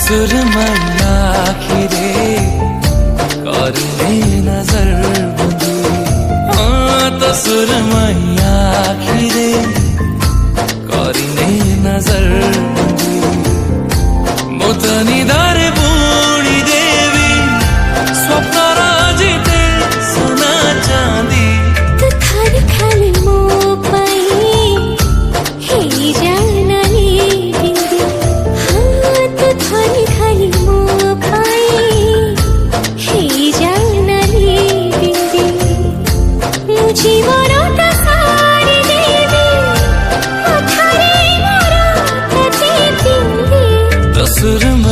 सुरमैया आखिरे करने नजर बंदी। हाँ तो सुरमैया आखिरे करने नजर बंदी। मोतनी दारे बूढ़ी देवी स्वप्न राजिते सोना चांदी। तो खाली खाली मुँह पाई हे जानाली बिंदी। हाँ तो खाली खाली मुँह पाई हे जानाली बिंदी। मुझे मोरोटा सारी देवी उठारे मोरोटा बिंदी। तो सुरमा